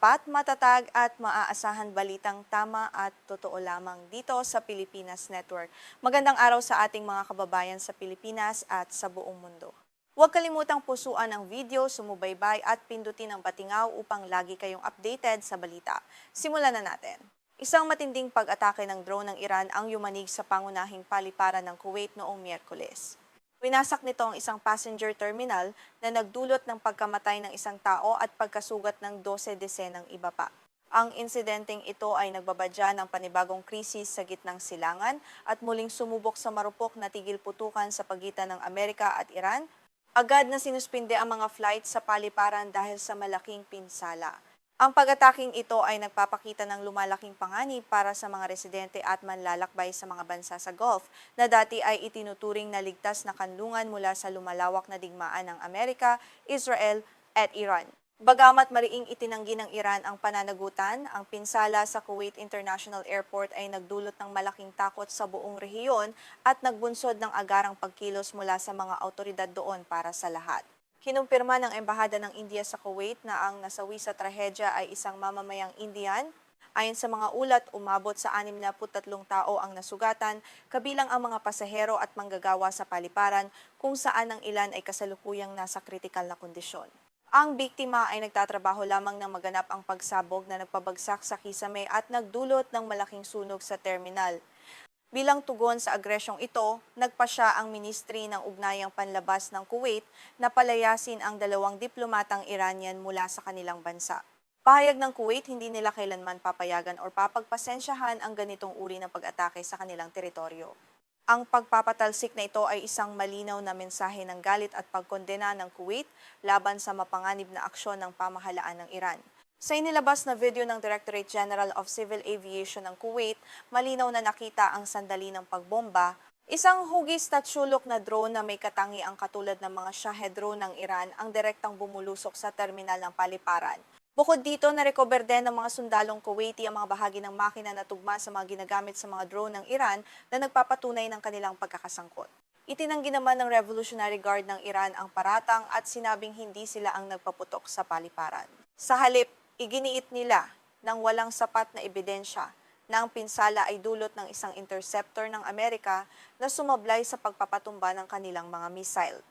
tapat, matatag at maaasahan balitang tama at totoo lamang dito sa Pilipinas Network. Magandang araw sa ating mga kababayan sa Pilipinas at sa buong mundo. Huwag kalimutang pusuan ang video, sumubaybay at pindutin ang batingaw upang lagi kayong updated sa balita. Simulan na natin. Isang matinding pag-atake ng drone ng Iran ang yumanig sa pangunahing paliparan ng Kuwait noong Miyerkules. Winasak nito ang isang passenger terminal na nagdulot ng pagkamatay ng isang tao at pagkasugat ng 12 desenang iba pa. Ang insidenteng ito ay nagbabadya ng panibagong krisis sa gitnang silangan at muling sumubok sa marupok na tigil putukan sa pagitan ng Amerika at Iran. Agad na sinuspinde ang mga flight sa paliparan dahil sa malaking pinsala. Ang pag-ataking ito ay nagpapakita ng lumalaking panganib para sa mga residente at manlalakbay sa mga bansa sa Gulf na dati ay itinuturing na ligtas na kanlungan mula sa lumalawak na digmaan ng Amerika, Israel at Iran. Bagamat mariing itinanggi ng Iran ang pananagutan, ang pinsala sa Kuwait International Airport ay nagdulot ng malaking takot sa buong rehiyon at nagbunsod ng agarang pagkilos mula sa mga autoridad doon para sa lahat. Kinumpirma ng Embahada ng India sa Kuwait na ang nasawi sa trahedya ay isang mamamayang Indian. Ayon sa mga ulat, umabot sa 63 tao ang nasugatan, kabilang ang mga pasahero at manggagawa sa paliparan kung saan ang ilan ay kasalukuyang nasa kritikal na kondisyon. Ang biktima ay nagtatrabaho lamang ng maganap ang pagsabog na nagpabagsak sa kisame at nagdulot ng malaking sunog sa terminal. Bilang tugon sa agresyong ito, nagpasya ang Ministry ng Ugnayang Panlabas ng Kuwait na palayasin ang 2 diplomatang Iranian mula sa kanilang bansa. Pahayag ng Kuwait, hindi nila kailanman papayagan o papagpasensyahan ang ganitong uri ng pag-atake sa kanilang teritoryo. Ang pagpapatalsik na ito ay isang malinaw na mensahe ng galit at pagkondena ng Kuwait laban sa mapanganib na aksyon ng pamahalaan ng Iran. Sa inilabas na video ng Directorate General of Civil Aviation ng Kuwait, malinaw na nakita ang sandali ng pagbomba, isang hugis at sulok na drone na may katangiang katulad ng mga Shahed drone ng Iran ang direktang bumulusok sa terminal ng paliparan. Bukod dito, narecover din ng mga sundalong Kuwaiti ang mga bahagi ng makina na tugma sa mga ginagamit sa mga drone ng Iran na nagpapatunay ng kanilang pagkakasangkot. Itinanggi naman ng Revolutionary Guard ng Iran ang paratang at sinabing hindi sila ang nagpaputok sa paliparan. Sa halip, iginiit nila ng walang sapat na ebidensya na ang pinsala ay dulot ng isang interceptor ng Amerika na sumablay sa pagpapatumba ng kanilang mga missile.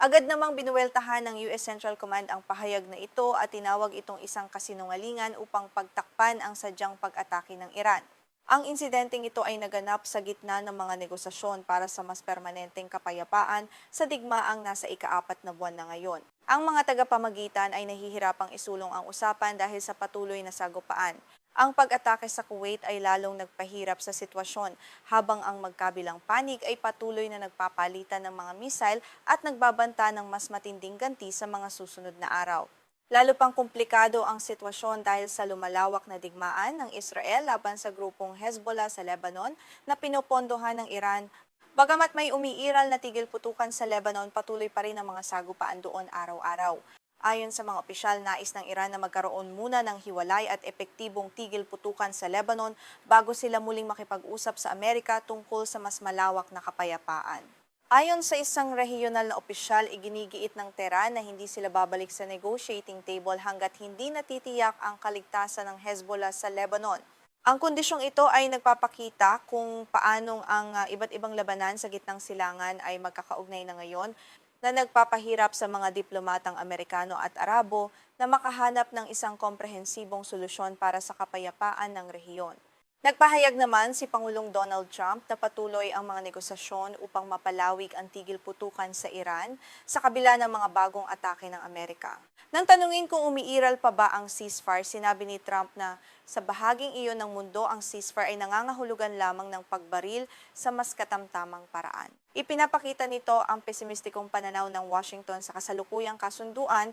Agad namang binuweltahan ng US Central Command ang pahayag na ito at tinawag itong isang kasinungalingan upang pagtakpan ang sadyang pag-atake ng Iran. Ang insidenteng ito ay naganap sa gitna ng mga negosasyon para sa mas permanenteng kapayapaan sa digmaang nasa ika-4 na buwan na ngayon. Ang mga tagapamagitan ay nahihirapang isulong ang usapan dahil sa patuloy na sagupaan. Ang pag-atake sa Kuwait ay lalong nagpahirap sa sitwasyon habang ang magkabilang panig ay patuloy na nagpapalitan ng mga missile at nagbabanta ng mas matinding ganti sa mga susunod na araw. Lalo pang komplikado ang sitwasyon dahil sa lumalawak na digmaan ng Israel laban sa grupong Hezbollah sa Lebanon na pinopondohan ng Iran. Bagamat may umiiral na tigil putukan sa Lebanon, patuloy pa rin ang mga sagupaan doon araw-araw. Ayon sa mga opisyal, nais ng Iran na magkaroon muna ng hiwalay at epektibong tigil putukan sa Lebanon bago sila muling makipag-usap sa Amerika tungkol sa mas malawak na kapayapaan. Ayon sa isang regional na opisyal, iginigiit ng Tehran na hindi sila babalik sa negotiating table hanggat hindi natitiyak ang kaligtasan ng Hezbollah sa Lebanon. Ang kondisyong ito ay nagpapakita kung paanong ang iba't ibang labanan sa gitnang silangan ay magkakaugnay na ngayon na nagpapahirap sa mga diplomatang Amerikano at Arabo na makahanap ng isang komprehensibong solusyon para sa kapayapaan ng rehiyon. Nagpahayag naman si Pangulong Donald Trump na patuloy ang mga negosasyon upang mapalawig ang tigil putukan sa Iran sa kabila ng mga bagong atake ng Amerika. Nang tanungin kung umiiral pa ba ang ceasefire, sinabi ni Trump na sa bahaging iyon ng mundo, ang ceasefire ay nangangahulugan lamang ng pagbaril sa mas katamtamang paraan. Ipinapakita nito ang pesimistikong pananaw ng Washington sa kasalukuyang kasunduan.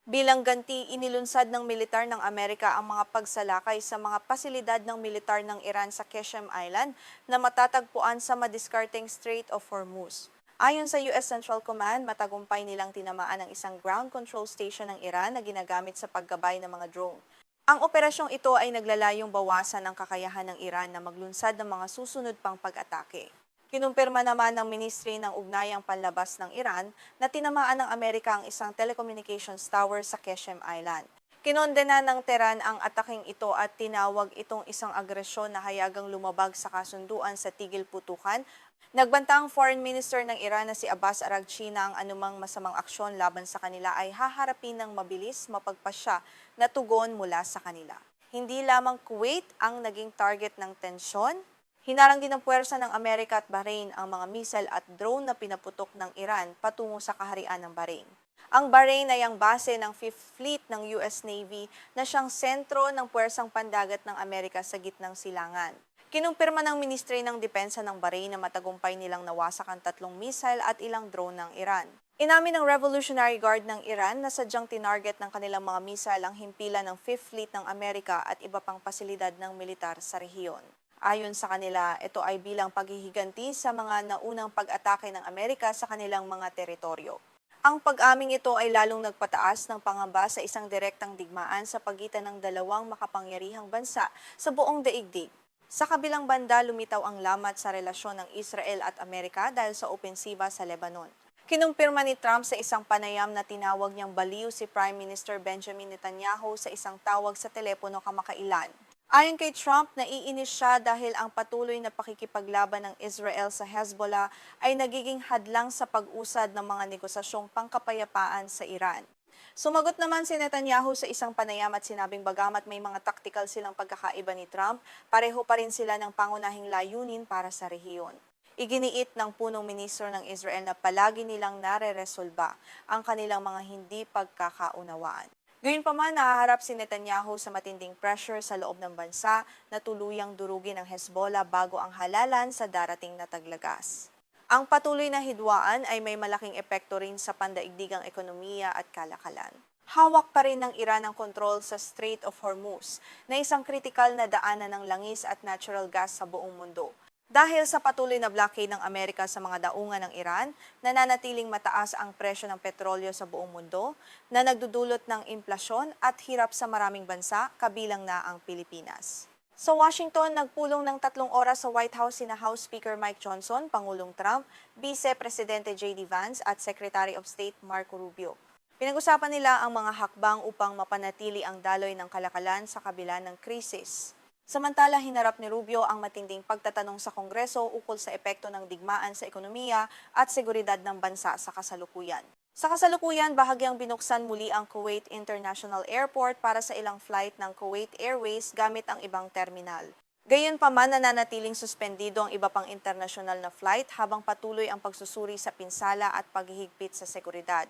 Bilang ganti, inilunsad ng militar ng Amerika ang mga pagsalakay sa mga pasilidad ng militar ng Iran sa Qeshm Island na matatagpuan sa madiskarteng Strait of Hormuz. Ayon sa US Central Command, matagumpay nilang tinamaan ang isang ground control station ng Iran na ginagamit sa paggabay ng mga drone. Ang operasyong ito ay naglalayong bawasan ang kakayahan ng Iran na maglunsad ng mga susunod pang pag-atake. Kinumpirma naman ng Ministry ng Ugnayang Panlabas ng Iran na tinamaan ng Amerika ang isang telecommunications tower sa Qeshm Island. Kinondena ng Tehran ang ataking ito at tinawag itong isang agresyon na hayagang lumabag sa kasunduan sa tigil putukan. Nagbanta ang Foreign Minister ng Iran na si Abbas Araghchi na ang anumang masamang aksyon laban sa kanila ay haharapin ng mabilis, mapagpasya na tugon mula sa kanila. Hindi lamang Kuwait ang naging target ng tensyon. Hinarang din ng puwersa ng Amerika at Bahrain ang mga missile at drone na pinaputok ng Iran patungo sa kaharian ng Bahrain. Ang Bahrain ay ang base ng Fifth Fleet ng US Navy na siyang sentro ng puwersang pandagat ng Amerika sa gitnang silangan. Kinumpirma ng Ministry ng Depensa ng Bahrain na matagumpay nilang nawasak ang 3 missile at ilang drone ng Iran. Inamin ng Revolutionary Guard ng Iran na sadyang tinarget ng kanilang mga missile ang himpilan ng Fifth Fleet ng Amerika at iba pang pasilidad ng militar sa rehiyon. Ayon sa kanila, ito ay bilang paghihiganti sa mga naunang pag-atake ng Amerika sa kanilang mga teritoryo. Ang pag-aming ito ay lalong nagpataas ng pangamba sa isang direktang digmaan sa pagitan ng dalawang makapangyarihang bansa sa buong daigdig. Sa kabilang banda, lumitaw ang lamat sa relasyon ng Israel at Amerika dahil sa opensiba sa Lebanon. Kinumpirma ni Trump sa isang panayam na tinawag niyang baliw si Prime Minister Benjamin Netanyahu sa isang tawag sa telepono kamakailan. Ayon kay Trump, naiinis siya dahil ang patuloy na pakikipaglaban ng Israel sa Hezbollah ay nagiging hadlang sa pag-usad ng mga negosasyong pangkapayapaan sa Iran. Sumagot naman si Netanyahu sa isang panayam at sinabing bagamat may mga taktikal silang pagkakaiba ni Trump, pareho pa rin sila ng pangunahing layunin para sa rehiyon. Iginiit ng punong ministro ng Israel na palagi nilang nare-resolba ang kanilang mga hindi pagkakaunawaan. Gayunpaman, nahaharap si Netanyahu sa matinding pressure sa loob ng bansa na tuluyang durugin ang Hezbollah bago ang halalan sa darating na taglagas. Ang patuloy na hidwaan ay may malaking epekto rin sa pandaigdigang ekonomiya at kalakalan. Hawak pa rin ng Iran ang kontrol sa Strait of Hormuz, na isang kritikal na daanan ng langis at natural gas sa buong mundo. Dahil sa patuloy na blockade ng Amerika sa mga daungan ng Iran, nananatiling mataas ang presyo ng petrolyo sa buong mundo, na nagdudulot ng inflasyon at hirap sa maraming bansa, kabilang na ang Pilipinas. Sa Washington, nagpulong ng 3 oras sa White House sina House Speaker Mike Johnson, Pangulong Trump, Vice Presidente J.D. Vance at Secretary of State Marco Rubio. Pinag-usapan nila ang mga hakbang upang mapanatili ang daloy ng kalakalan sa kabila ng krisis. Samantala, hinarap ni Rubio ang matinding pagtatanong sa Kongreso ukol sa epekto ng digmaan sa ekonomiya at seguridad ng bansa sa kasalukuyan. Sa kasalukuyan, bahagyang binuksan muli ang Kuwait International Airport para sa ilang flight ng Kuwait Airways gamit ang ibang terminal. Gayunpaman, nananatiling suspendido ang iba pang internasyonal na flight habang patuloy ang pagsusuri sa pinsala at paghihigpit sa seguridad.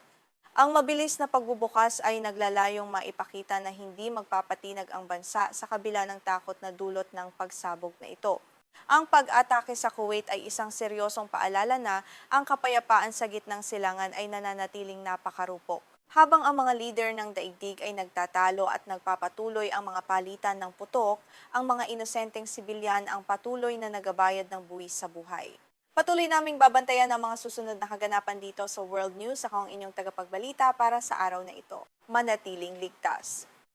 Ang mabilis na pagbubukas ay naglalayong maipakita na hindi magpapatinag ang bansa sa kabila ng takot na dulot ng pagsabog na ito. Ang pag-atake sa Kuwait ay isang seryosong paalala na ang kapayapaan sa gitnang silangan ay nananatiling napakarupok. Habang ang mga lider ng daigdig ay nagtatalo at nagpapatuloy ang mga palitan ng putok, ang mga inosenteng sibilyan ang patuloy na nagabayad ng buwis sa buhay. Patuloy naming babantayan ang mga susunod na kaganapan dito sa World News. Ako ang inyong tagapagbalita para sa araw na ito. Manatiling ligtas.